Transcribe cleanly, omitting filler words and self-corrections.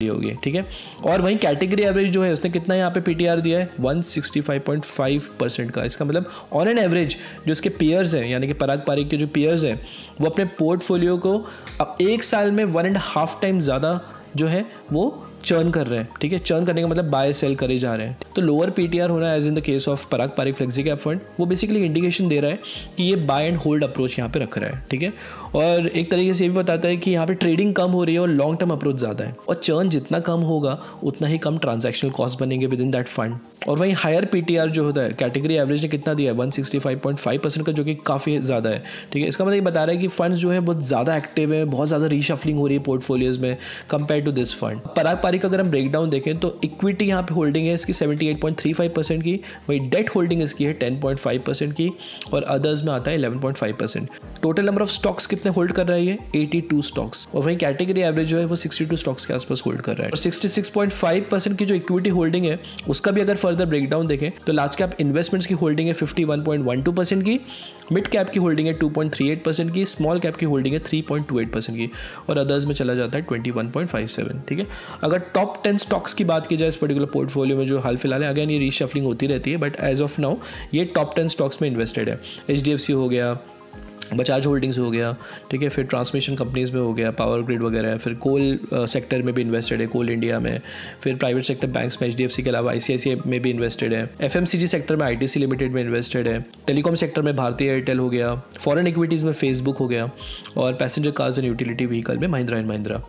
होगी, ठीक है। और वहीं कैटेगरी एवरेज जो है उसने कितना यहाँ पे पीटीआर दिया है 165.5% का। इसका मतलब ऑन एन एवरेज जो इसके पीयर्स हैं यानी कि पराग पारिक के जो पीयर्स हैं वो अपने पोर्टफोलियो को अब 1 साल में 1.5 टाइम ज़्यादा जो है वो चर्न कर रहे हैं, ठीक है। चर्न करने का मतलब बाय सेल करे जा रहे हैं। तो लोअर पीटीआर होना as in the case of Parag Parikh flexi cap fund वो बेसिकली इंडिकेशन दे रहा है कि ये बाय एंड होल्ड अप्रोच यहाँ पे रख रहा है, ठीक है। और एक तरीके से ये भी बताता है कि यहाँ पे ट्रेडिंग कम हो रही है और लॉन्ग टर्म अप्रोच ज़्यादा है, और चर्न जितना कम होगा उतना ही कम ट्रांजैक्शनल कॉस्ट बनेंगे विद इन दैट फंड। और वहीं हायर पीटीआर जो होता है कैटेगरी एवरेज ने कितना दिया है 165.5% का, जो कि काफ़ी ज़्यादा है, ठीक है। इसका मतलब ये बता रहा है कि फंड्स जो है बहुत ज़्यादा एक्टिव है, बहुत ज़्यादा रीशफलिंग हो रही है पोर्टफोलियोज में कंपेयर टू दिस फंड। पराग पारिक अगर हम ब्रेकडाउन देखें तो इक्विटी यहाँ पे होल्डिंग है इसकी 78.35% की, वही डेट होल्डिंग इसकी है 10.5% की, और अदर्स में आता है 11.5%। टोटल नंबर ऑफ स्टॉक्स कितने होल्ड कर रहा है ये 82 स्टॉक्स, और वहीं कैटेगरी एवरेज जो है वो 62 स्टॉक्स के आसपास होल्ड कर रहा है। और 66.5% की जो इक्विटी होल्डिंग है उसका भी अगर फर्दर ब्रेकडाउन देखें तो लार्ज कैप इन्वेस्टमेंट्स की होल्डिंग है 51.12% की, मिड कैप की होल्डिंग है 2.38% की, स्मॉल कैप की होल्डिंग है 3.28% की, और अदर्स में चला जाता है 21.57, ठीक है। अगर टॉप 10 स्टॉक्स की बात की जाए इस पर्टिकुलर पोर्टफोलियो में जो हाल फिलहाल है, अगेन ये रीशफलिंग होती रहती है बट एज ऑफ नाउ ये टॉप 10 स्टॉक्स में इन्वेस्टेड है। HDFC हो गया, बजाज होल्डिंग्स हो गया, ठीक है, फिर ट्रांसमिशन कंपनीज में हो गया, पावर ग्रिड वगैरह, फिर कोल सेक्टर में भी इन्वेस्टेड है, कोल इंडिया में, फिर प्राइवेट सेक्टर बैंक्स में HDFC के अलावा ICICI में भी इन्वेस्टेड है, FMCG सेक्टर में ITC लिमिटेड में इन्वेस्टेड है, टेलीकॉम सेक्टर में भारतीय एयरटेल हो गया, फॉरेन इक्विटीज़ में फेसबुक हो गया, और passenger cars and utility vehicle में महिंद्रा एंड महिंद्रा।